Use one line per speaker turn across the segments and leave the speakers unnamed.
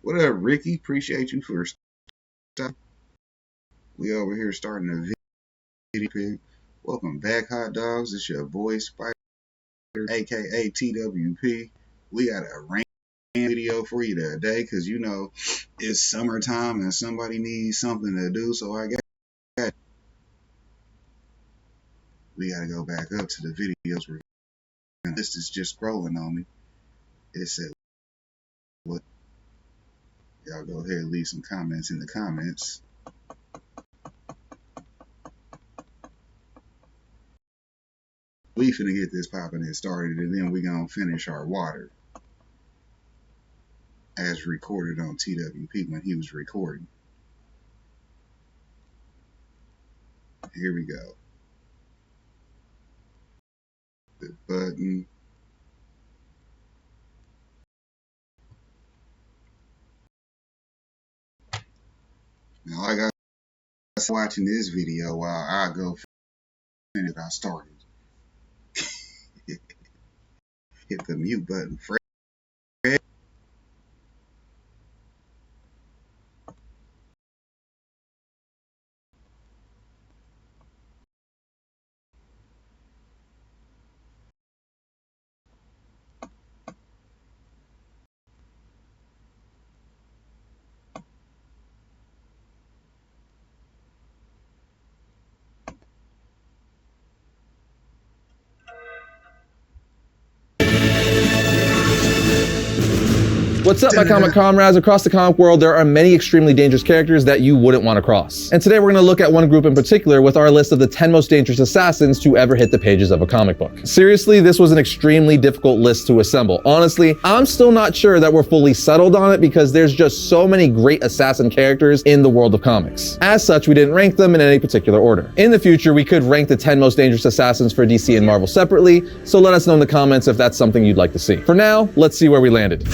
What up, Ricky? Appreciate you for stopping. We over here starting a video pic. Welcome back, hot dogs. It's your boy Spider, aka TWP. We got a rain video for you today because you know it's summertime and somebody needs something to do. So I got we gotta go back up to the videos. This is just scrolling on me. It said, "What?" Y'all go ahead and leave some comments in the comments. We finna get this popping and started, and then we gonna finish our water as recorded on TWP when he was recording. Here we go. The button. Now, like I was watching this video while I go finish it, I started. Hit the mute button.
What's up, my comic comrades? Across the comic world, there are many extremely dangerous characters that you wouldn't want to cross. And today we're going to look at one group in particular with our list of the 10 most dangerous assassins to ever hit the pages of a comic book. Seriously, this was an extremely difficult list to assemble. Honestly, I'm still not sure that we're fully settled on it because there's just so many great assassin characters in the world of comics. As such, we didn't rank them in any particular order. In the future, we could rank the 10 most dangerous assassins for DC and Marvel separately, so let us know in the comments if that's something you'd like to see. For now, let's see where we landed.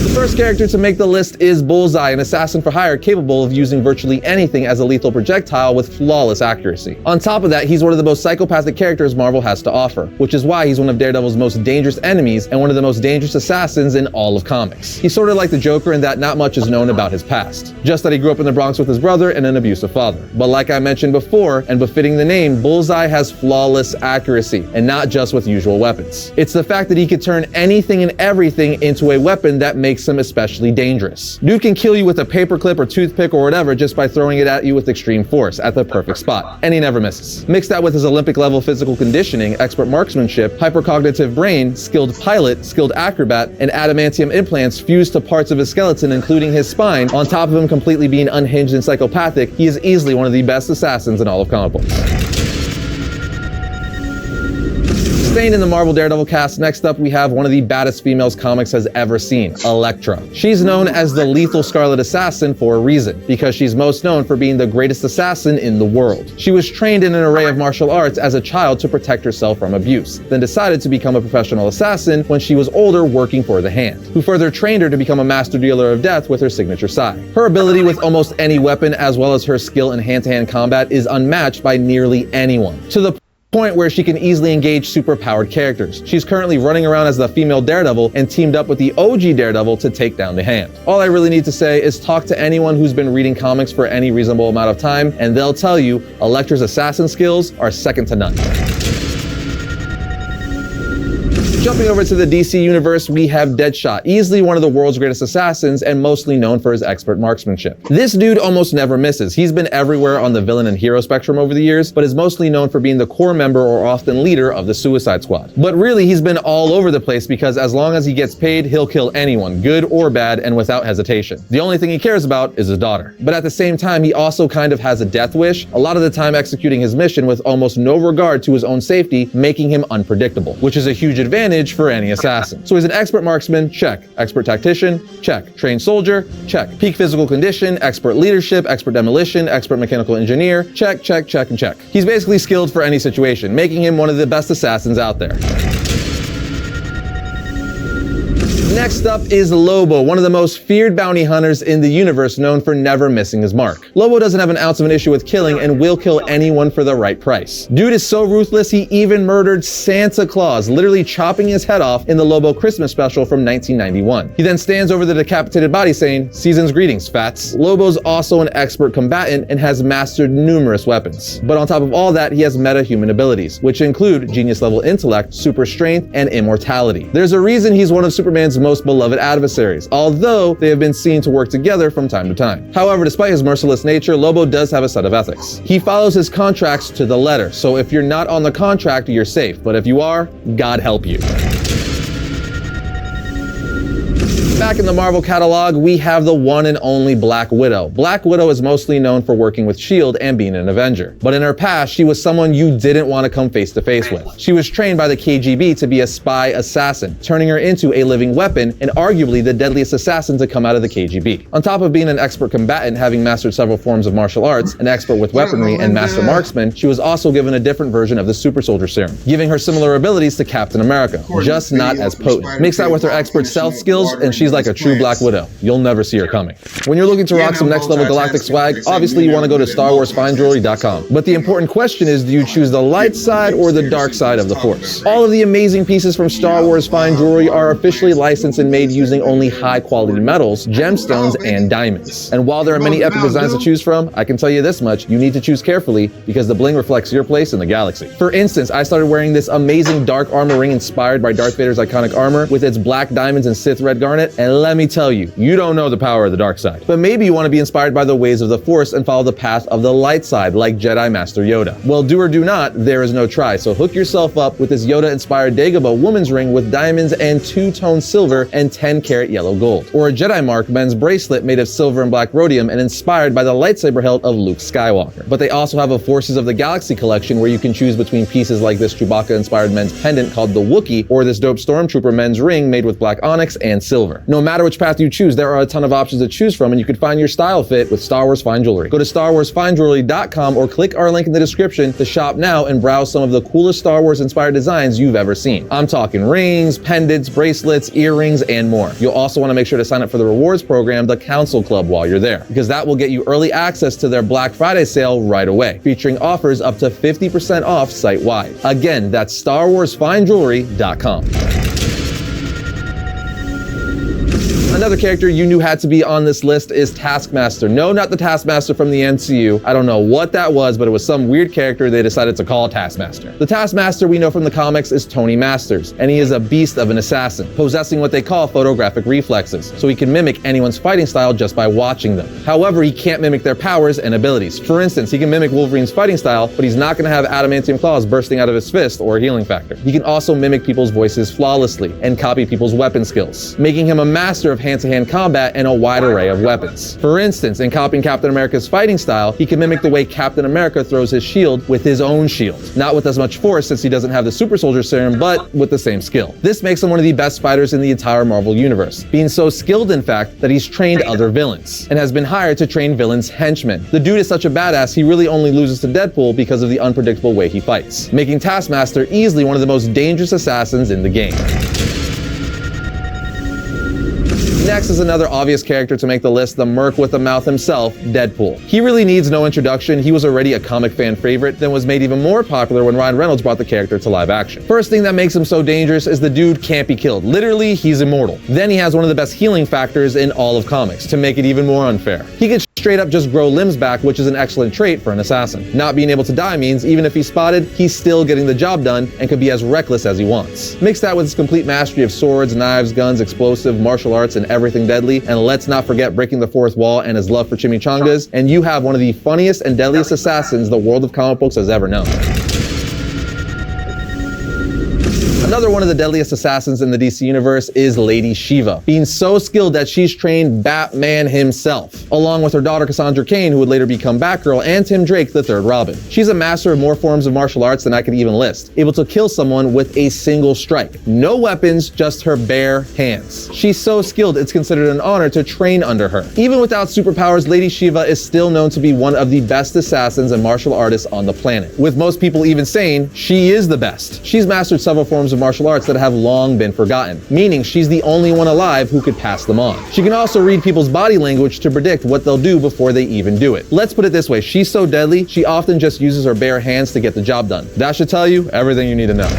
The first character to make the list is Bullseye, an assassin for hire capable of using virtually anything as a lethal projectile with flawless accuracy. On top of that, he's one of the most psychopathic characters Marvel has to offer, which is why he's one of Daredevil's most dangerous enemies and one of the most dangerous assassins in all of comics. He's sort of like the Joker in that not much is known about his past, just that he grew up in the Bronx with his brother and an abusive father. But like I mentioned before, and befitting the name, Bullseye has flawless accuracy, and not just with usual weapons. It's the fact that he could turn anything and everything into a weapon that makes him especially dangerous. Dude can kill you with a paperclip or toothpick or whatever just by throwing it at you with extreme force at the perfect spot, and he never misses. Mix that with his Olympic level physical conditioning, expert marksmanship, hypercognitive brain, skilled pilot, skilled acrobat, and adamantium implants fused to parts of his skeleton including his spine, on top of him completely being unhinged and psychopathic, he is easily one of the best assassins in all of comic books. Staying in the Marvel Daredevil cast, next up we have one of the baddest females comics has ever seen, Elektra. She's known as the Lethal Scarlet Assassin for a reason, because she's most known for being the greatest assassin in the world. She was trained in an array of martial arts as a child to protect herself from abuse, then decided to become a professional assassin when she was older working for the Hand, who further trained her to become a master dealer of death with her signature sai. Her ability with almost any weapon as well as her skill in hand-to-hand combat is unmatched by nearly anyone, to the point where she can easily engage super-powered characters. She's currently running around as the female Daredevil and teamed up with the OG Daredevil to take down the Hand. All I really need to say is talk to anyone who's been reading comics for any reasonable amount of time, and they'll tell you Elektra's assassin skills are second to none. Jumping over to the DC universe, we have Deadshot, easily one of the world's greatest assassins and mostly known for his expert marksmanship. This dude almost never misses. He's been everywhere on the villain and hero spectrum over the years, but is mostly known for being the core member or often leader of the Suicide Squad. But really, he's been all over the place because as long as he gets paid, he'll kill anyone, good or bad, and without hesitation. The only thing he cares about is his daughter. But at the same time, he also kind of has a death wish, a lot of the time executing his mission with almost no regard to his own safety, making him unpredictable, which is a huge advantage for any assassin. So he's an expert marksman, check. Expert tactician, check. Trained soldier, check. Peak physical condition, expert leadership, expert demolition, expert mechanical engineer, check, check, check, and check. He's basically skilled for any situation, making him one of the best assassins out there. Next up is Lobo, one of the most feared bounty hunters in the universe, known for never missing his mark. Lobo doesn't have an ounce of an issue with killing and will kill anyone for the right price. Dude is so ruthless, he even murdered Santa Claus, literally chopping his head off in the Lobo Christmas special from 1991. He then stands over the decapitated body saying, "Season's greetings, fats." Lobo's also an expert combatant and has mastered numerous weapons. But on top of all that, he has meta-human abilities, which include genius-level intellect, super strength, and immortality. There's a reason he's one of Superman's most beloved adversaries, although they have been seen to work together from time to time. However, despite his merciless nature, Lobo does have a set of ethics. He follows his contracts to the letter, so if you're not on the contract, you're safe, but if you are, God help you. Back in the Marvel catalog, we have the one and only Black Widow. Black Widow is mostly known for working with S.H.I.E.L.D. and being an Avenger. But in her past, she was someone you didn't want to come face to face with. She was trained by the KGB to be a spy assassin, turning her into a living weapon and arguably the deadliest assassin to come out of the KGB. On top of being an expert combatant, having mastered several forms of martial arts, an expert with weaponry, and master marksman, she was also given a different version of the super soldier serum, giving her similar abilities to Captain America, just not as potent. Mix that with her expert stealth skills, and she's like a true Black Widow. You'll never see her coming. When you're looking to rock some next level galactic swag, obviously you want to go to StarWarsFineJewelry.com. But the important question is, do you choose the light side or the dark side of the Force? All of the amazing pieces from Star Wars Fine Jewelry are officially licensed and made using only high quality metals, gemstones, and diamonds. And while there are many epic designs to choose from, I can tell you this much, you need to choose carefully because the bling reflects your place in the galaxy. For instance, I started wearing this amazing dark armor ring inspired by Darth Vader's iconic armor with its black diamonds and Sith red garnet, and let me tell you, you don't know the power of the dark side. But maybe you want to be inspired by the ways of the Force and follow the path of the light side like Jedi Master Yoda. Well, do or do not, there is no try. So hook yourself up with this Yoda-inspired Dagobah woman's ring with diamonds and two-tone silver and 10-karat yellow gold. Or a Jedi Mark men's bracelet made of silver and black rhodium and inspired by the lightsaber hilt of Luke Skywalker. But they also have a Forces of the Galaxy collection where you can choose between pieces like this Chewbacca-inspired men's pendant called the Wookiee or this dope Stormtrooper men's ring made with black onyx and silver. No matter which path you choose, there are a ton of options to choose from and you can find your style fit with Star Wars Fine Jewelry. Go to StarWarsFineJewelry.com or click our link in the description to shop now and browse some of the coolest Star Wars inspired designs you've ever seen. I'm talking rings, pendants, bracelets, earrings, and more. You'll also want to make sure to sign up for the rewards program, the Council Club, while you're there, because that will get you early access to their Black Friday sale right away, featuring offers up to 50% off site-wide. Again, that's StarWarsFineJewelry.com. Another character you knew had to be on this list is Taskmaster. No, not the Taskmaster from the MCU. I don't know what that was, but it was some weird character they decided to call Taskmaster. The Taskmaster we know from the comics is Tony Masters, and he is a beast of an assassin, possessing what they call photographic reflexes, so he can mimic anyone's fighting style just by watching them. However, he can't mimic their powers and abilities. For instance, he can mimic Wolverine's fighting style, but he's not going to have adamantium claws bursting out of his fist or healing factor. He can also mimic people's voices flawlessly and copy people's weapon skills, making him a master of hand-to-hand combat and a wide array of weapons. For instance, in copying Captain America's fighting style, he can mimic the way Captain America throws his shield with his own shield. Not with as much force since he doesn't have the super soldier serum, but with the same skill. This makes him one of the best fighters in the entire Marvel universe, being so skilled in fact that he's trained other villains and has been hired to train villains' henchmen. The dude is such a badass, he really only loses to Deadpool because of the unpredictable way he fights, making Taskmaster easily one of the most dangerous assassins in the game. Next is another obvious character to make the list, the merc with the mouth himself, Deadpool. He really needs no introduction. He was already a comic fan favorite, then was made even more popular when Ryan Reynolds brought the character to live action. First thing that makes him so dangerous is the dude can't be killed. Literally, he's immortal. Then he has one of the best healing factors in all of comics, to make it even more unfair. He can straight up just grow limbs back, which is an excellent trait for an assassin. Not being able to die means even if he's spotted, he's still getting the job done and can be as reckless as he wants. Mix that with his complete mastery of swords, knives, guns, explosive, martial arts, and everything deadly, and let's not forget breaking the fourth wall and his love for chimichangas, and you have one of the funniest and deadliest assassins the world of comic books has ever known. Another one of the deadliest assassins in the DC universe is Lady Shiva, being so skilled that she's trained Batman himself, along with her daughter Cassandra Cain, who would later become Batgirl, and Tim Drake, the third Robin. She's a master of more forms of martial arts than I could even list, able to kill someone with a single strike. No weapons, just her bare hands. She's so skilled it's considered an honor to train under her. Even without superpowers, Lady Shiva is still known to be one of the best assassins and martial artists on the planet, with most people even saying she is the best. She's mastered several forms of of martial arts that have long been forgotten, meaning she's the only one alive who could pass them on. She can also read people's body language to predict what they'll do before they even do it. Let's put it this way, she's so deadly, she often just uses her bare hands to get the job done. That should tell you everything you need to know.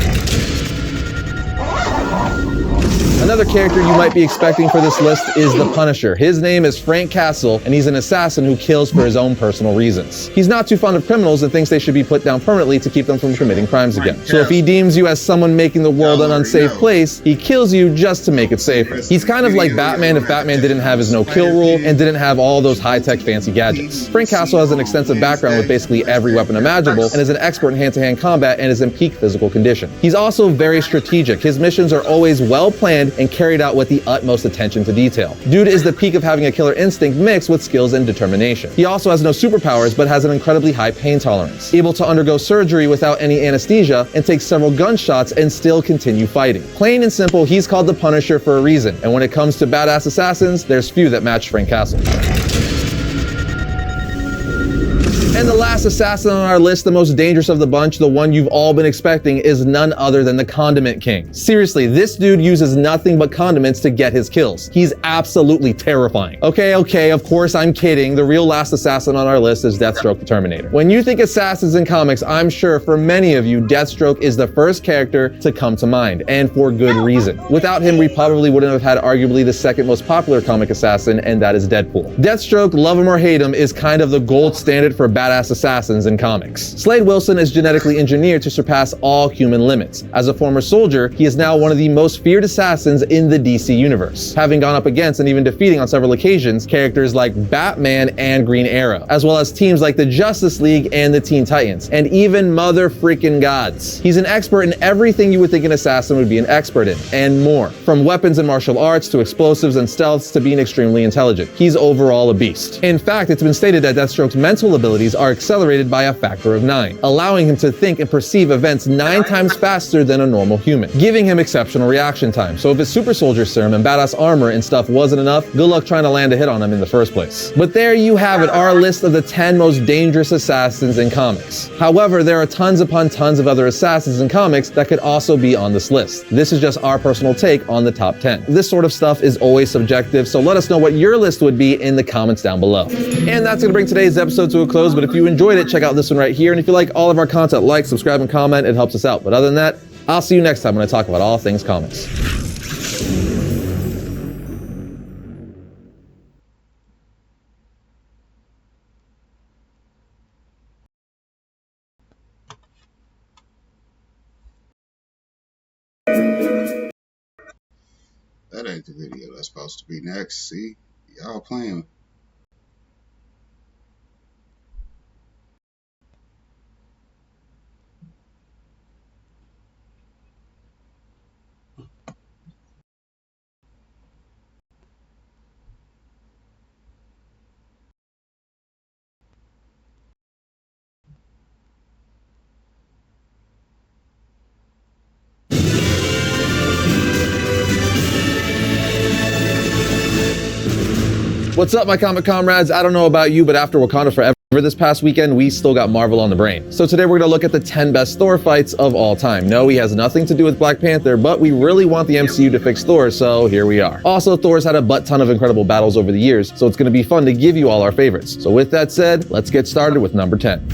Another character you might be expecting for this list is the Punisher. His name is Frank Castle, and he's an assassin who kills for his own personal reasons. He's not too fond of criminals and thinks they should be put down permanently to keep them from committing crimes again. So if he deems you as someone making the world an unsafe place, he kills you just to make it safer. He's kind of like Batman if Batman didn't have his no-kill rule and didn't have all those high-tech fancy gadgets. Frank Castle has an extensive background with basically every weapon imaginable and is an expert in hand-to-hand combat and is in peak physical condition. He's also very strategic. His missions are always well-planned and carried out with the utmost attention to detail. Dude is the peak of having a killer instinct mixed with skills and determination. He also has no superpowers but has an incredibly high pain tolerance, able to undergo surgery without any anesthesia and take several gunshots and still continue fighting. Plain and simple, he's called the Punisher for a reason, and when it comes to badass assassins, there's few that match Frank Castle. And the last assassin on our list, the most dangerous of the bunch, the one you've all been expecting, is none other than the Condiment King. Seriously, this dude uses nothing but condiments to get his kills. He's absolutely terrifying. Okay, of course I'm kidding. The real last assassin on our list is Deathstroke the Terminator. When you think assassins in comics, I'm sure for many of you, Deathstroke is the first character to come to mind, and for good reason. Without him, we probably wouldn't have had arguably the second most popular comic assassin, and that is Deadpool. Deathstroke, love him or hate him, is kind of the gold standard for badass assassins in comics. Slade Wilson is genetically engineered to surpass all human limits. As a former soldier, he is now one of the most feared assassins in the DC universe, having gone up against and even defeating on several occasions characters like Batman and Green Arrow, as well as teams like the Justice League and the Teen Titans, and even mother freaking gods. He's an expert in everything you would think an assassin would be an expert in, and more. From weapons and martial arts to explosives and stealths to being extremely intelligent. He's overall a beast. In fact, it's been stated that Deathstroke's mental abilities are accelerated by a factor of 9, allowing him to think and perceive events 9 times faster than a normal human, giving him exceptional reaction time. So if his super soldier serum and badass armor and stuff wasn't enough, good luck trying to land a hit on him in the first place. But there you have it, our list of the 10 most dangerous assassins in comics. However, there are tons upon tons of other assassins in comics that could also be on this list. This is just our personal take on the top 10. This sort of stuff is always subjective, so let us know what your list would be in the comments down below. And that's gonna bring today's episode to a close, but if you enjoyed it, check out this one right here. And if you like all of our content, like, subscribe, and comment. It helps us out. But other than that, I'll see you next time when I talk about all things comics.
That ain't the video that's supposed to be next. See? Y'all playing.
What's up, my comic comrades? I don't know about you, but after Wakanda Forever this past weekend, we still got Marvel on the brain. So today we're gonna look at the 10 best Thor fights of all time. No, he has nothing to do with Black Panther, but we really want the MCU to fix Thor, so here we are. Also, Thor's had a butt ton of incredible battles over the years, so it's gonna be fun to give you all our favorites. So with that said, let's get started with number 10.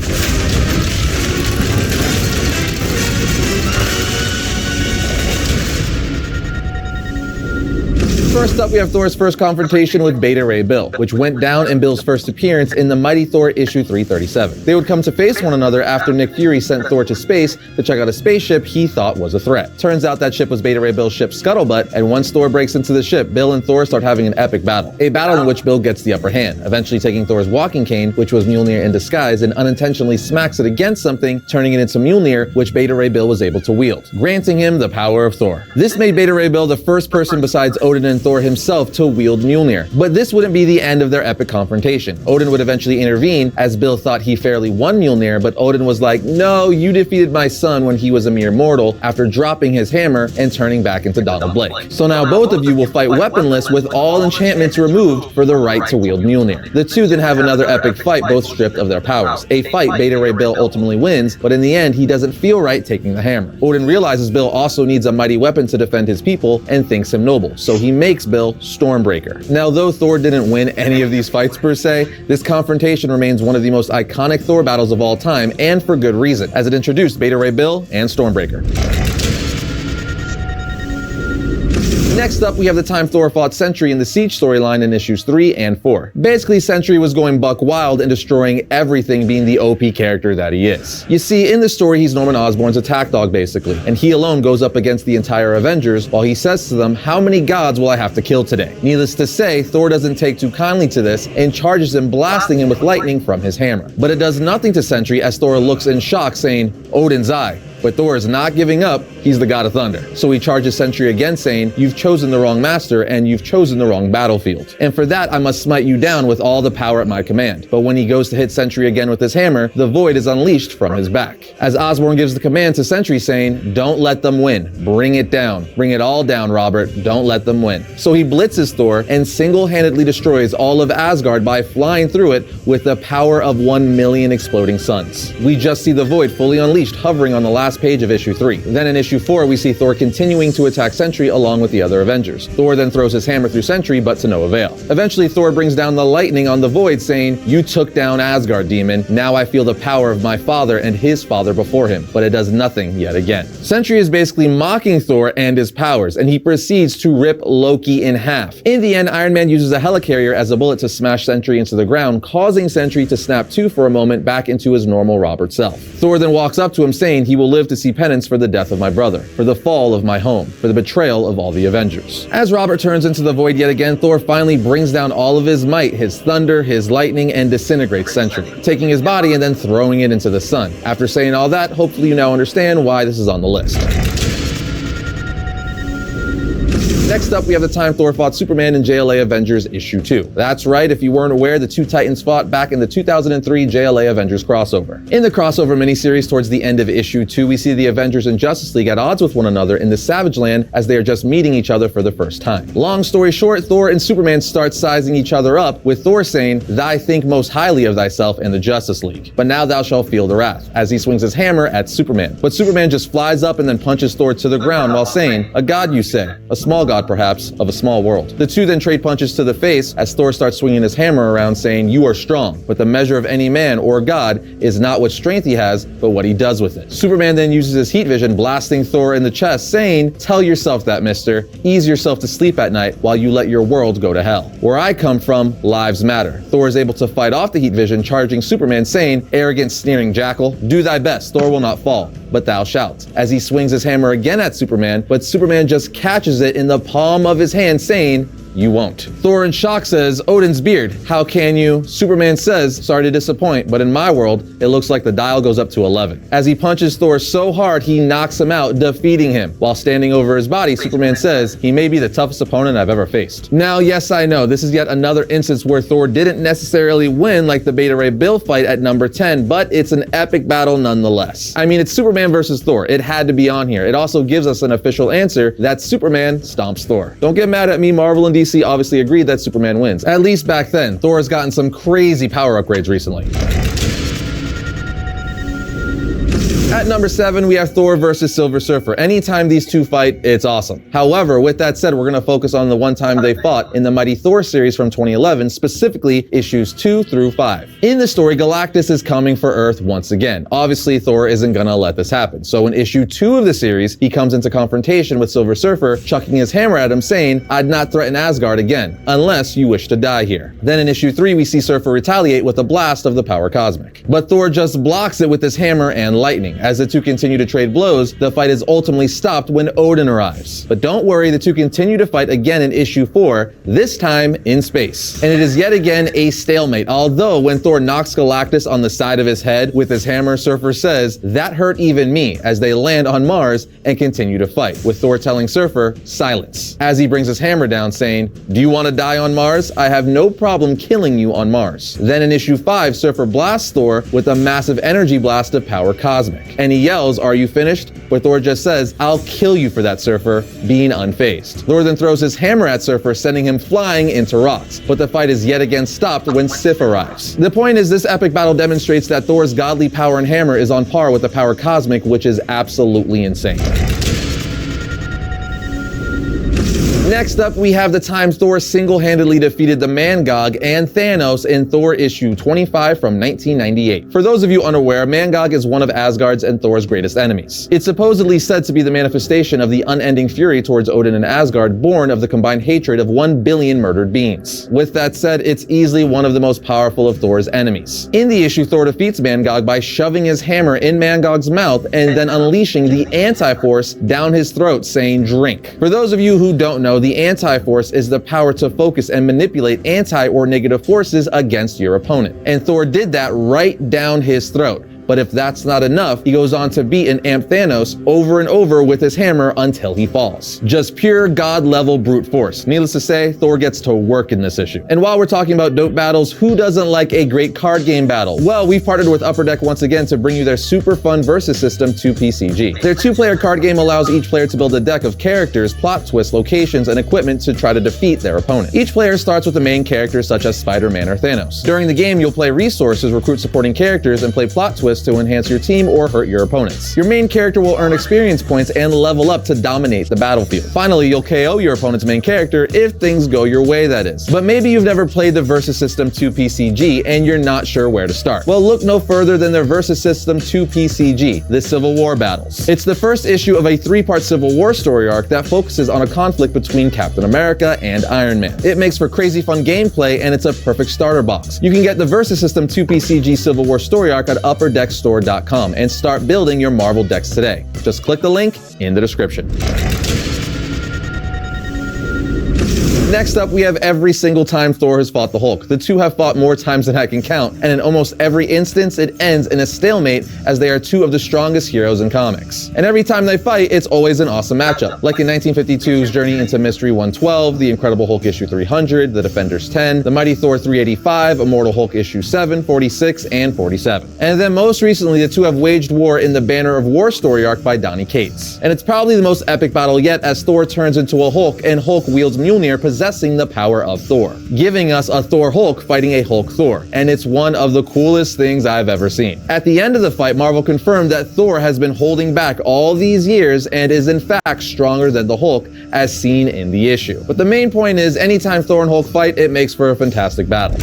First up, we have Thor's first confrontation with Beta Ray Bill, which went down in Bill's first appearance in the Mighty Thor issue 337. They would come to face one another after Nick Fury sent Thor to space to check out a spaceship he thought was a threat. Turns out that ship was Beta Ray Bill's ship Scuttlebutt, and once Thor breaks into the ship, Bill and Thor start having an epic battle. A battle in which Bill gets the upper hand, eventually taking Thor's walking cane, which was Mjolnir in disguise, and unintentionally smacks it against something, turning it into Mjolnir, which Beta Ray Bill was able to wield, granting him the power of Thor. This made Beta Ray Bill the first person besides Odin and Thor Thor himself to wield Mjolnir. But this wouldn't be the end of their epic confrontation. Odin would eventually intervene, as Bill thought he fairly won Mjolnir, but Odin was like, no, you defeated my son when he was a mere mortal, after dropping his hammer and turning back into Donald Blake. So now both of you will fight weaponless with all enchantments removed for the right to wield Mjolnir. The two then have another epic fight, both stripped of their powers. A fight Beta Ray Bill ultimately wins, but in the end he doesn't feel right taking the hammer. Odin realizes Bill also needs a mighty weapon to defend his people and thinks him noble, so he makes Bill Stormbreaker. Now, though Thor didn't win any of these fights per se, this confrontation remains one of the most iconic Thor battles of all time, and for good reason, as it introduced Beta Ray Bill and Stormbreaker. Next up, we have the time Thor fought Sentry in the Siege storyline in issues 3 and 4. Basically, Sentry was going buck wild and destroying everything, being the OP character that he is. You see, in the story, he's Norman Osborn's attack dog, basically, and he alone goes up against the entire Avengers while he says to them, how many gods will I have to kill today? Needless to say, Thor doesn't take too kindly to this and charges him, blasting him with lightning from his hammer. But it does nothing to Sentry, as Thor looks in shock, saying, Odin's eye. But Thor is not giving up, he's the god of thunder. So he charges Sentry again, saying, you've chosen the wrong master and you've chosen the wrong battlefield. And for that I must smite you down with all the power at my command. But when he goes to hit Sentry again with his hammer, the void is unleashed from his back. As Osborn gives the command to Sentry, saying, don't let them win, bring it down. Bring it all down, Robert, don't let them win. So he blitzes Thor and single-handedly destroys all of Asgard by flying through it with the power of 1 million exploding suns. We just see the void fully unleashed, hovering on the last page of issue 3. Then in issue 4, we see Thor continuing to attack Sentry along with the other Avengers. Thor then throws his hammer through Sentry, but to no avail. Eventually, Thor brings down the lightning on the void, saying, you took down Asgard, demon. Now I feel the power of my father and his father before him. But it does nothing yet again. Sentry is basically mocking Thor and his powers, and he proceeds to rip Loki in half. In the end, Iron Man uses a helicarrier as a bullet to smash Sentry into the ground, causing Sentry to snap to for a moment back into his normal Robert self. Thor then walks up to him, saying he will live to see penance for the death of my brother, for the fall of my home, for the betrayal of all the Avengers. As Robert turns into the void yet again, Thor finally brings down all of his might, his thunder, his lightning, and disintegrates Sentry, taking his body and then throwing it into the sun. After saying all that, hopefully you now understand why this is on the list. Next up, we have the time Thor fought Superman in JLA Avengers issue 2. That's right, if you weren't aware, the two Titans fought back in the 2003 JLA Avengers crossover. In the crossover miniseries towards the end of issue 2, we see the Avengers and Justice League at odds with one another in the Savage Land as they are just meeting each other for the first time. Long story short, Thor and Superman start sizing each other up, with Thor saying, "Thy think most highly of thyself and the Justice League, but now thou shalt feel the wrath," as he swings his hammer at Superman. But Superman just flies up and then punches Thor to the ground while saying, "A god, you say? A small god, perhaps, of a small world." The two then trade punches to the face as Thor starts swinging his hammer around, saying, "You are strong, but the measure of any man or god is not what strength he has, but what he does with it." Superman then uses his heat vision, blasting Thor in the chest, saying, "Tell yourself that, mister. Ease yourself to sleep at night while you let your world go to hell. Where I come from, lives matter." Thor is able to fight off the heat vision, charging Superman, saying, "Arrogant, sneering jackal, do thy best. Thor will not fall, but thou shalt," as he swings his hammer again at Superman, but Superman just catches it in the palm of his hand, saying, "You won't." Thor in shock says, "Odin's beard, how can you?" Superman says, "Sorry to disappoint, but in my world, it looks like the dial goes up to 11. As he punches Thor so hard, he knocks him out, defeating him. While standing over his body, Superman says, "He may be the toughest opponent I've ever faced." Now, yes, I know, this is yet another instance where Thor didn't necessarily win like the Beta Ray Bill fight at number 10, but it's an epic battle nonetheless. I mean, it's Superman versus Thor. It had to be on here. It also gives us an official answer that Superman stomps Thor. Don't get mad at me, Marvel and DC obviously agreed that Superman wins. At least back then. Thor has gotten some crazy power upgrades recently. At number 7, we have Thor versus Silver Surfer. Anytime these two fight, it's awesome. However, with that said, we're going to focus on the one time they fought in the Mighty Thor series from 2011, specifically issues 2 through 5. In the story, Galactus is coming for Earth once again. Obviously, Thor isn't going to let this happen. So in issue 2 of the series, he comes into confrontation with Silver Surfer, chucking his hammer at him, saying, "I'd not threaten Asgard again, unless you wish to die here." Then in issue 3, we see Surfer retaliate with a blast of the power cosmic. But Thor just blocks it with his hammer and lightning. As the two continue to trade blows, the fight is ultimately stopped when Odin arrives. But don't worry, the two continue to fight again in issue 4, this time in space. And it is yet again a stalemate, although when Thor knocks Galactus on the side of his head with his hammer, Surfer says, "That hurt even me," as they land on Mars and continue to fight, with Thor telling Surfer, "Silence," as he brings his hammer down saying, "Do you want to die on Mars? I have no problem killing you on Mars." Then in issue 5, Surfer blasts Thor with a massive energy blast of power cosmic. And he yells, "Are you finished?" Where Thor just says, "I'll kill you for that, Surfer," being unfazed. Thor then throws his hammer at Surfer, sending him flying into rocks. But the fight is yet again stopped when Sif arrives. The point is, this epic battle demonstrates that Thor's godly power and hammer is on par with the power cosmic, which is absolutely insane. Next up, we have the time Thor single-handedly defeated the Mangog and Thanos in Thor issue 25 from 1998. For those of you unaware, Mangog is one of Asgard's and Thor's greatest enemies. It's supposedly said to be the manifestation of the unending fury towards Odin and Asgard, born of the combined hatred of 1 billion murdered beings. With that said, it's easily one of the most powerful of Thor's enemies. In the issue, Thor defeats Mangog by shoving his hammer in Mangog's mouth and then unleashing the Anti-Force down his throat, saying, "Drink." For those of you who don't know, the Anti-Force is the power to focus and manipulate anti or negative forces against your opponent. And Thor did that right down his throat. But if that's not enough, he goes on to beat and amp Thanos over and over with his hammer until he falls. Just pure god-level brute force. Needless to say, Thor gets to work in this issue. And while we're talking about dope battles, who doesn't like a great card game battle? Well, we've partnered with Upper Deck once again to bring you their super fun versus system 2PCG. Their 2-player card game allows each player to build a deck of characters, plot twists, locations, and equipment to try to defeat their opponent. Each player starts with the main characters such as Spider-Man or Thanos. During the game, you'll play resources, recruit supporting characters, and play plot twists to enhance your team or hurt your opponents. Your main character will earn experience points and level up to dominate the battlefield. Finally, you'll KO your opponent's main character if things go your way, that is. But maybe you've never played the Versus System 2PCG and you're not sure where to start. Well, look no further than the Versus System 2PCG, the Civil War battles. It's the first issue of a 3-part Civil War story arc that focuses on a conflict between Captain America and Iron Man. It makes for crazy fun gameplay and it's a perfect starter box. You can get the Versus System 2PCG Civil War story arc at upperdeckstore.com and start building your Marvel decks today. Just click the link in the description. Next up, we have every single time Thor has fought the Hulk. The two have fought more times than I can count, and in almost every instance, it ends in a stalemate as they are two of the strongest heroes in comics. And every time they fight, it's always an awesome matchup. Like in 1952's Journey into Mystery 112, The Incredible Hulk issue 300, The Defenders 10, The Mighty Thor 385, Immortal Hulk issue 7, 46, and 47. And then most recently, the two have waged war in the Banner of War story arc by Donny Cates. And it's probably the most epic battle yet as Thor turns into a Hulk and Hulk wields Mjolnir, possessing the power of Thor, giving us a Thor Hulk fighting a Hulk Thor, and it's one of the coolest things I've ever seen. At the end of the fight, Marvel confirmed that Thor has been holding back all these years and is in fact stronger than the Hulk as seen in the issue. But the main point is, anytime Thor and Hulk fight, it makes for a fantastic battle.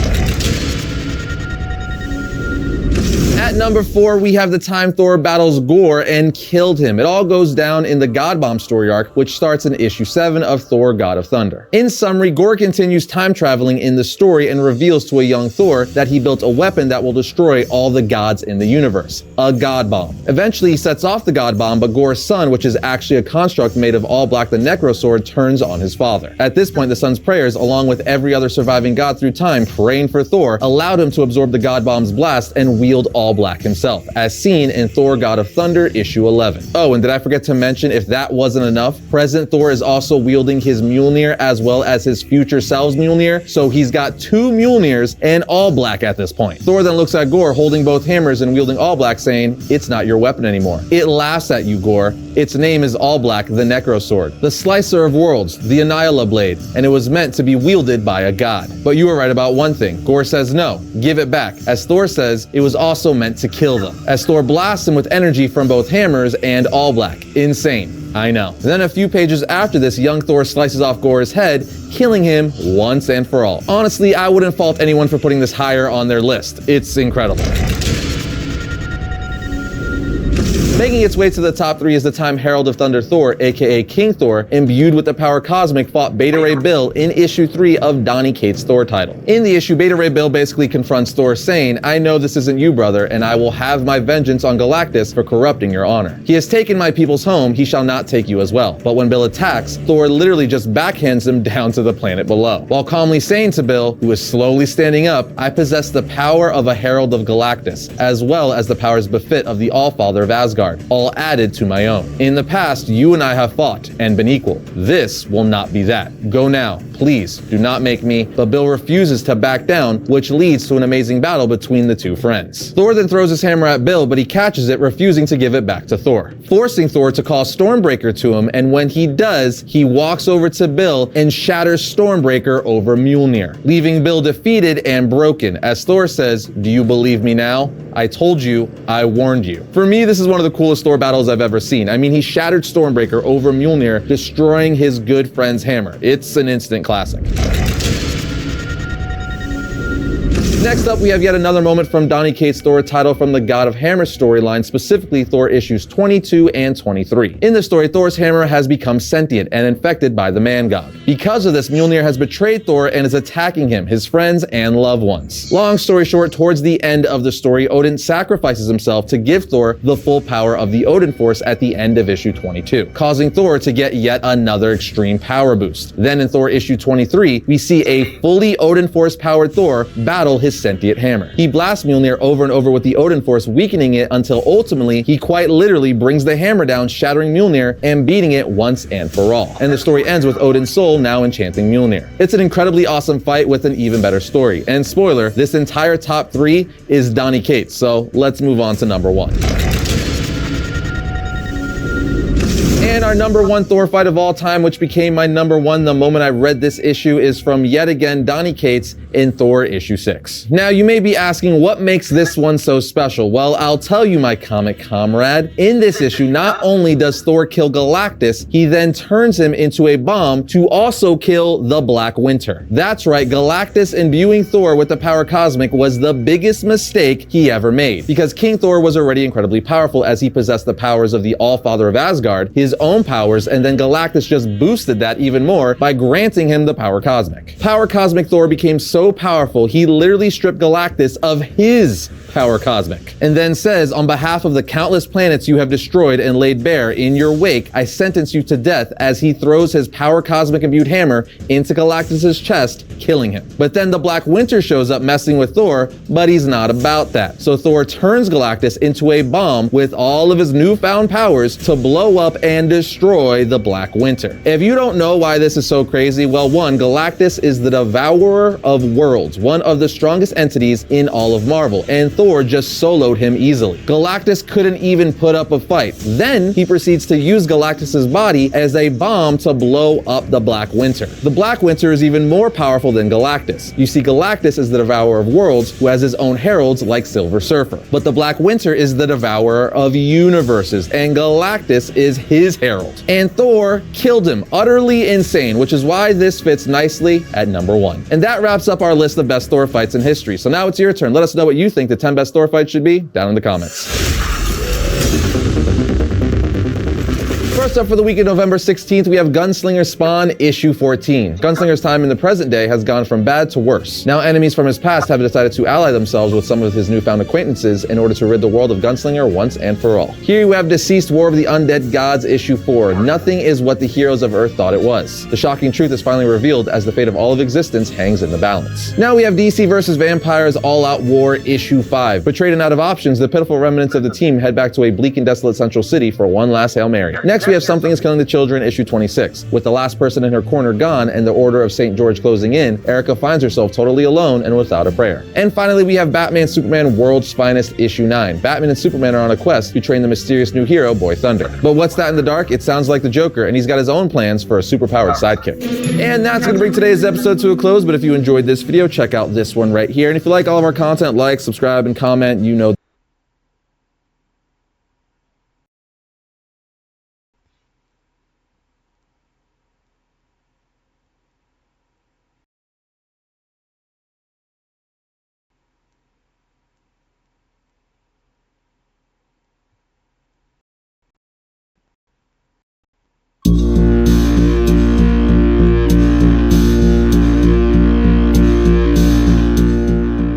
At number 4, we have the time Thor battles Gorr and killed him. It all goes down in the God Bomb story arc, which starts in issue 7 of Thor, God of Thunder. In summary, Gorr continues time traveling in the story and reveals to a young Thor that he built a weapon that will destroy all the gods in the universe, a God Bomb. Eventually, he sets off the God Bomb, but Gorr's son, which is actually a construct made of all black, the Necro Sword, turns on his father. At this point, the son's prayers, along with every other surviving god through time praying for Thor, allowed him to absorb the God Bomb's blast and wield all black himself, as seen in Thor God of Thunder issue 11. Oh, and did I forget to mention, if that wasn't enough, present Thor is also wielding his Mjolnir as well as his future self's Mjolnir, so he's got 2 Mjolnirs and all black at this point. Thor then looks at Gorr holding both hammers and wielding all black, saying, "It's not your weapon anymore. It laughs at you, Gorr. Its name is All Black, the Necro Sword, the Slicer of Worlds, the Annihila Blade, and it was meant to be wielded by a god." But you were right about one thing. Gorr says no, give it back, as Thor says it was also meant to kill them, as Thor blasts him with energy from both hammers and all black. Insane, I know. Then a few pages after this, young Thor slices off Gorr's head, killing him once and for all. Honestly, I wouldn't fault anyone for putting this higher on their list. It's incredible. Making its way to the top 3 is the time Herald of Thunder Thor, aka King Thor, imbued with the power cosmic, fought Beta Ray Bill in issue 3 of Donny Cates' Thor title. In the issue, Beta Ray Bill basically confronts Thor, saying, "I know this isn't you, brother, and I will have my vengeance on Galactus for corrupting your honor. He has taken my people's home, he shall not take you as well." But when Bill attacks, Thor literally just backhands him down to the planet below, while calmly saying to Bill, who is slowly standing up, "I possess the power of a Herald of Galactus, as well as the powers befit of the Allfather of Asgard, all added to my own. In the past, you and I have fought and been equal. This will not be that. Go now. Please, do not make me." But Bill refuses to back down, which leads to an amazing battle between the two friends. Thor then throws his hammer at Bill, but he catches it, refusing to give it back to Thor, forcing Thor to call Stormbreaker to him, and when he does, he walks over to Bill and shatters Stormbreaker over Mjolnir, leaving Bill defeated and broken, as Thor says, "Do you believe me now? I told you, I warned you." For me, this is one of the coolest Thor battles I've ever seen. I mean, he shattered Stormbreaker over Mjolnir, destroying his good friend's hammer. It's an instant classic. Next up, we have yet another moment from Donny Cates' Thor title from the God of Hammer storyline, specifically Thor issues 22 and 23. In the story, Thor's hammer has become sentient and infected by the man god. Because of this, Mjolnir has betrayed Thor and is attacking him, his friends, and loved ones. Long story short, towards the end of the story, Odin sacrifices himself to give Thor the full power of the Odin Force at the end of issue 22, causing Thor to get yet another extreme power boost. Then in Thor issue 23, we see a fully Odin Force powered Thor battle his sentient hammer. He blasts Mjolnir over and over with the Odin Force, weakening it until ultimately he quite literally brings the hammer down, shattering Mjolnir and beating it once and for all. And the story ends with Odin's soul now enchanting Mjolnir. It's an incredibly awesome fight with an even better story. And spoiler, this entire top 3 is Donny Cates, so let's move on to number 1. And our number 1 Thor fight of all time, which became my number 1 the moment I read this issue, is from yet again Donny Cates in Thor issue 6. Now, you may be asking, what makes this one so special? Well, I'll tell you, my comic comrade. In this issue, not only does Thor kill Galactus, he then turns him into a bomb to also kill the Black Winter. That's right, Galactus imbuing Thor with the power cosmic was the biggest mistake he ever made, because King Thor was already incredibly powerful as he possessed the powers of the Allfather of Asgard, his own powers, and then Galactus just boosted that even more by granting him the power cosmic. Power cosmic Thor became so powerful, he literally stripped Galactus of his power cosmic, and then says, "On behalf of the countless planets you have destroyed and laid bare, in your wake, I sentence you to death," as he throws his power cosmic imbued hammer into Galactus's chest, killing him. But then the Black Winter shows up messing with Thor, but he's not about that. So Thor turns Galactus into a bomb with all of his newfound powers to blow up and destroy the Black Winter. If you don't know why this is so crazy, well, 1, Galactus is the devourer of worlds, one of the strongest entities in all of Marvel, and Thor just soloed him easily. Galactus couldn't even put up a fight. Then he proceeds to use Galactus's body as a bomb to blow up the Black Winter. The Black Winter is even more powerful than Galactus. You see, Galactus is the devourer of worlds who has his own heralds like Silver Surfer. But the Black Winter is the devourer of universes, and Galactus is his herald. And Thor killed him, utterly insane, which is why this fits nicely at number 1. And that wraps up our list of best Thor fights in history. So now it's your turn. Let us know what you think the 10 best Thor fights should be down in the comments. First up for the week of November 16th, we have Gunslinger Spawn issue 14. Gunslinger's time in the present day has gone from bad to worse. Now enemies from his past have decided to ally themselves with some of his newfound acquaintances in order to rid the world of Gunslinger once and for all. Here we have Deceased War of the Undead Gods issue 4. Nothing is what the heroes of Earth thought it was. The shocking truth is finally revealed as the fate of all of existence hangs in the balance. Now we have DC vs. Vampires All Out War issue 5. Betrayed and out of options, the pitiful remnants of the team head back to a bleak and desolate Central City for one last Hail Mary. Next we have Something is Killing the Children issue 26. With the last person in her corner gone and the Order of St. George closing in, Erica finds herself totally alone and without a prayer. And finally, we have Batman Superman World's Finest issue 9. Batman and Superman are on a quest to train the mysterious new hero, Boy Thunder. But what's that in the dark? It sounds like the Joker, and he's got his own plans for a superpowered sidekick. And that's going to bring today's episode to a close, but if you enjoyed this video, check out this one right here. And if you like all of our content, like, subscribe, and comment. You know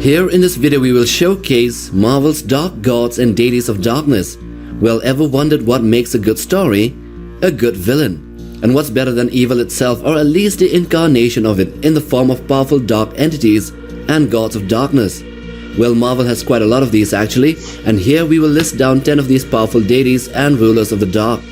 Here in this video we will showcase Marvel's dark gods and deities of darkness. Well, ever wondered what makes a good story? A good villain. And what's better than evil itself, or at least the incarnation of it in the form of powerful dark entities and gods of darkness? Well, Marvel has quite a lot of these actually, and here we will list down 10 of these powerful deities and rulers of the dark.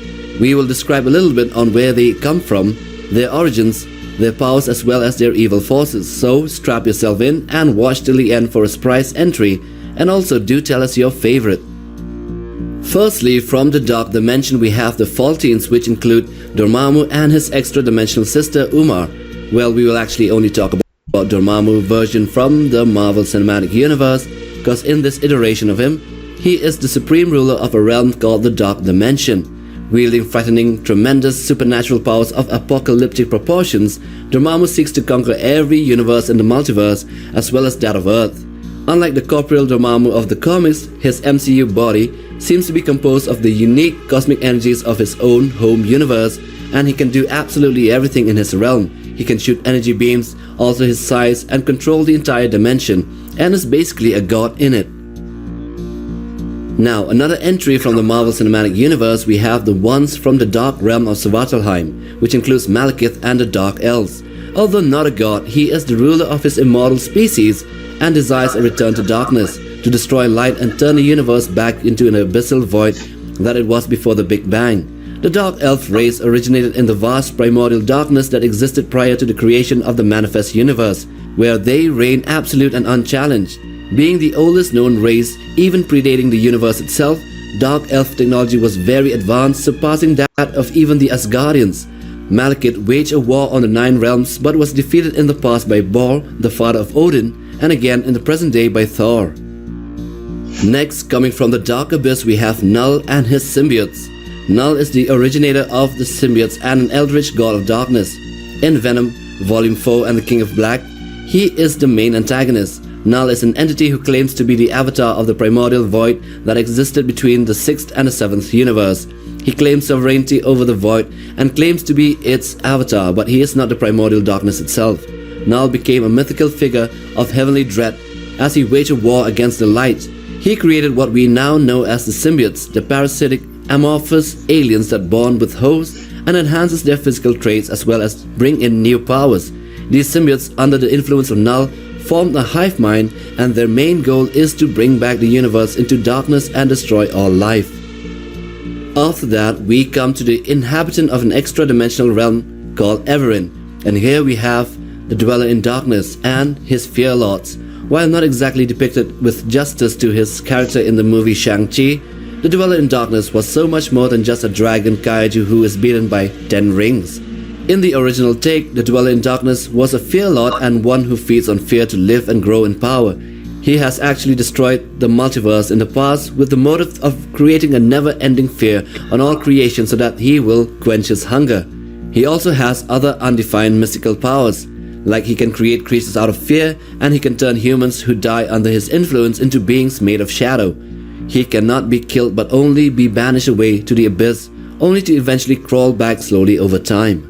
We will describe a little bit on where they come from, their origins, their powers as well as their evil forces. So strap yourself in and watch till the end for a surprise entry, and also do tell us your favorite. Firstly, from the dark dimension we have the 10's, which include Dormammu and his extra dimensional sister Umar. Well, we will actually only talk about Dormammu version from the Marvel Cinematic Universe, because in this iteration of him, he is the supreme ruler of a realm called the Dark Dimension. Wielding frightening, tremendous supernatural powers of apocalyptic proportions, Dormammu seeks to conquer every universe in the multiverse as well as that of Earth. Unlike the corporeal Dormammu of the comics, his MCU body seems to be composed of the unique cosmic energies of his own home universe, and he can do absolutely everything in his realm. He can shoot energy beams, alter his size, and control the entire dimension, and is basically a god in it. Now, another entry from the Marvel Cinematic Universe, we have the ones from the Dark Realm of Svartalfheim, which includes Malekith and the Dark Elves. Although not a god, he is the ruler of his immortal species and desires a return to darkness, to destroy light and turn the universe back into an abyssal void that it was before the Big Bang. The Dark Elf race originated in the vast primordial darkness that existed prior to the creation of the Manifest Universe, where they reign absolute and unchallenged. Being the oldest known race, even predating the universe itself, Dark Elf technology was very advanced, surpassing that of even the Asgardians. Malekith waged a war on the 9 realms but was defeated in the past by Bor, the father of Odin, and again in the present day by Thor. Next, coming from the Dark Abyss, we have Null and his symbiotes. Null is the originator of the symbiotes and an eldritch god of darkness. In Venom, Volume 4 and the King of Black, he is the main antagonist. Null is an entity who claims to be the avatar of the primordial void that existed between the 6th and the 7th universe. He claims sovereignty over the void and claims to be its avatar, but he is not the primordial darkness itself. Null became a mythical figure of heavenly dread as he waged a war against the light. He created what we now know as the symbiotes, the parasitic, amorphous aliens that bond with hosts and enhances their physical traits as well as bring in new powers. These symbiotes, under the influence of Null, formed a hive mind, and their main goal is to bring back the universe into darkness and destroy all life. After that, we come to the inhabitant of an extra-dimensional realm called Everin, and here we have the Dweller in Darkness and his Fear Lords. While not exactly depicted with justice to his character in the movie Shang-Chi, the Dweller in Darkness was so much more than just a dragon kaiju who is beaten by 10 rings. In the original take, the Dweller in Darkness was a fear lord and one who feeds on fear to live and grow in power. He has actually destroyed the multiverse in the past with the motive of creating a never-ending fear on all creation so that he will quench his hunger. He also has other undefined mystical powers, like he can create creatures out of fear, and he can turn humans who die under his influence into beings made of shadow. He cannot be killed but only be banished away to the abyss, only to eventually crawl back slowly over time.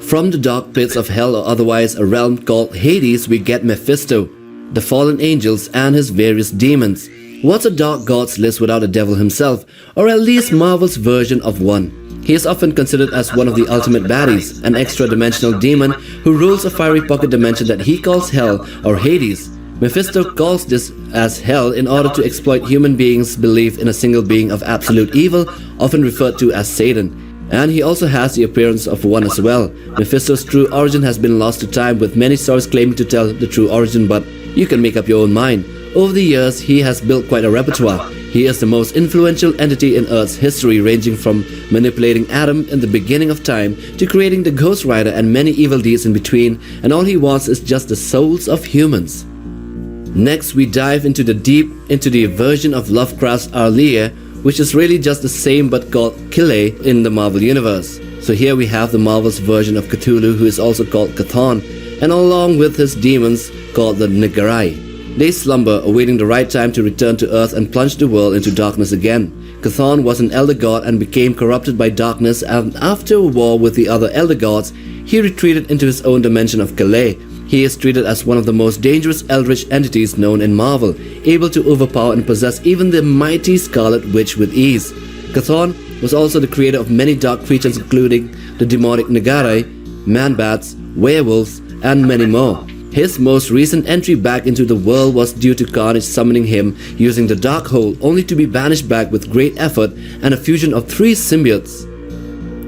From the dark pits of hell, or otherwise a realm called Hades, we get Mephisto, the fallen angels and his various demons. What's a dark god's list without a devil himself, or at least Marvel's version of one? He is often considered as one of the ultimate baddies, an extra-dimensional demon who rules a fiery pocket dimension that he calls Hell or Hades. Mephisto calls this as Hell in order to exploit human beings' belief in a single being of absolute evil, often referred to as Satan. And he also has the appearance of one as well. Mephisto's true origin has been lost to time, with many stories claiming to tell the true origin, but you can make up your own mind. Over the years, he has built quite a repertoire. He is the most influential entity in Earth's history, ranging from manipulating Adam in the beginning of time to creating the Ghost Rider and many evil deeds in between, and all he wants is just the souls of humans. Next, we dive into the version of Lovecraft's Arlia, which is really just the same but called Kile in the Marvel Universe. So here we have the Marvel's version of Cthulhu, who is also called Chthon, and along with his demons called the Nagarai. They slumber, awaiting the right time to return to Earth and plunge the world into darkness again. Chthon was an elder god and became corrupted by darkness, and after a war with the other elder gods, he retreated into his own dimension of Kile. He is treated as one of the most dangerous eldritch entities known in Marvel, able to overpower and possess even the mighty Scarlet Witch with ease. Chthon was also the creator of many dark creatures including the demonic Nagare, man-bats, werewolves, and many more. His most recent entry back into the world was due to Carnage summoning him using the Dark Hole, only to be banished back with great effort and a fusion of 3 symbiotes.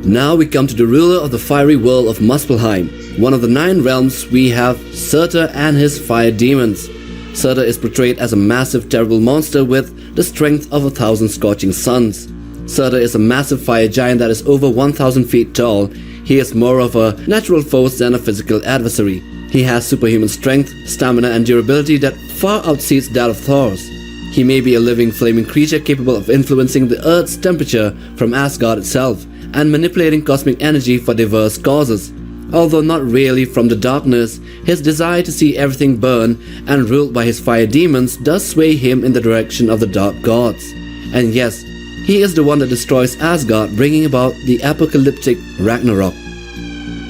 Now we come to the ruler of the fiery world of Muspelheim. One of the 9 realms, we have Surtur and his fire demons. Surtur is portrayed as a massive terrible monster with the strength of 1,000 scorching suns. Surtur is a massive fire giant that is over 1,000 feet tall. He is more of a natural foe than a physical adversary. He has superhuman strength, stamina and durability that far outseeds that of Thor's. He may be a living flaming creature capable of influencing the Earth's temperature from Asgard itself and manipulating cosmic energy for diverse causes. Although not really from the darkness, his desire to see everything burn and ruled by his fire demons does sway him in the direction of the dark gods. And yes, he is the one that destroys Asgard, bringing about the apocalyptic Ragnarok.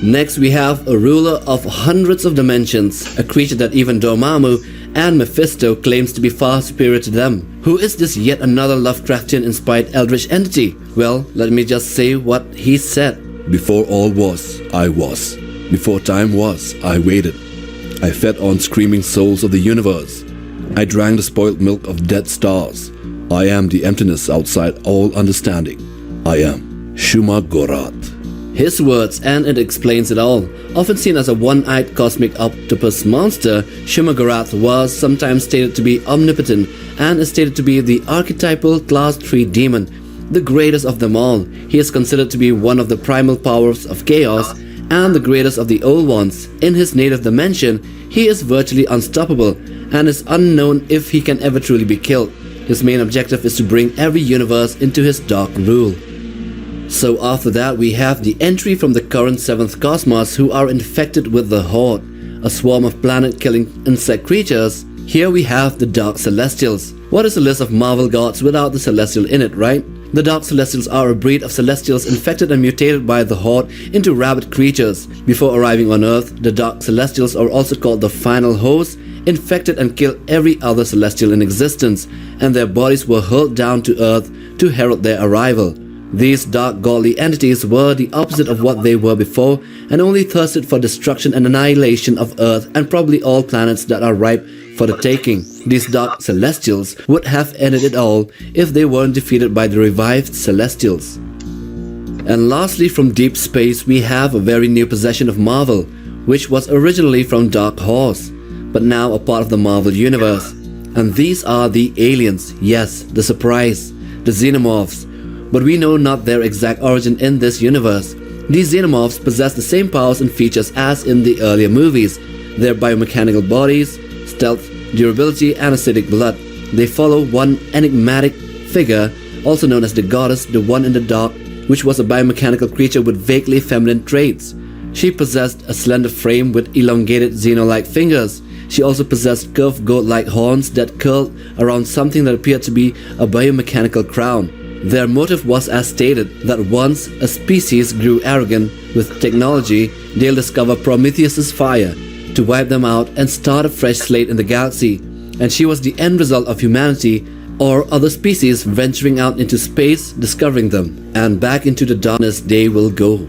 Next we have a ruler of hundreds of dimensions, a creature that even Dormammu and Mephisto claims to be far superior to them. Who is this yet another Lovecraftian-inspired eldritch entity? Well, let me just say what he said.
Before all was, I was. Before time was, I waited. I fed on screaming souls of the universe. I drank the spoiled milk of dead stars. I am the emptiness outside all understanding. I am Shuma Gorath.
His words, and it explains it all. Often seen as a one-eyed cosmic octopus monster, Shuma Gorath was sometimes stated to be omnipotent and is stated to be the archetypal Class 3 demon, the greatest of them all. He is considered to be one of the primal powers of chaos and the greatest of the old ones. In his native dimension, he is virtually unstoppable and is unknown if he can ever truly be killed. His main objective is to bring every universe into his dark rule. So after that we have the entry from the current 7th Cosmos, who are infected with the Horde, a swarm of planet-killing insect creatures. Here we have the Dark Celestials. What is a list of Marvel gods without the Celestial in it, right? The Dark Celestials are a breed of Celestials infected and mutated by the Horde into rabid creatures. Before arriving on Earth, the Dark Celestials are also called the Final Host, infected and killed every other Celestial in existence, and their bodies were hurled down to Earth to herald their arrival. These dark godly entities were the opposite of what they were before and only thirsted for destruction and annihilation of Earth and probably all planets that are ripe for the taking. These dark Celestials would have ended it all if they weren't defeated by the revived Celestials. And lastly, from deep space we have a very new possession of Marvel, which was originally from Dark Horse, but now a part of the Marvel Universe. And these are the aliens, yes, the surprise, the Xenomorphs. But we know not their exact origin in this universe. These Xenomorphs possess the same powers and features as in the earlier movies. Their biomechanical bodies, stealth, durability and acidic blood. They follow one enigmatic figure, also known as the Goddess, the One in the Dark, which was a biomechanical creature with vaguely feminine traits. She possessed a slender frame with elongated xeno-like fingers. She also possessed curved goat-like horns that curled around something that appeared to be a biomechanical crown. Their motive was as stated, that once a species grew arrogant with technology, they'll discover Prometheus's fire to wipe them out and start a fresh slate in the galaxy. And she was the end result of humanity or other species venturing out into space, discovering them, and back into the darkness they will go.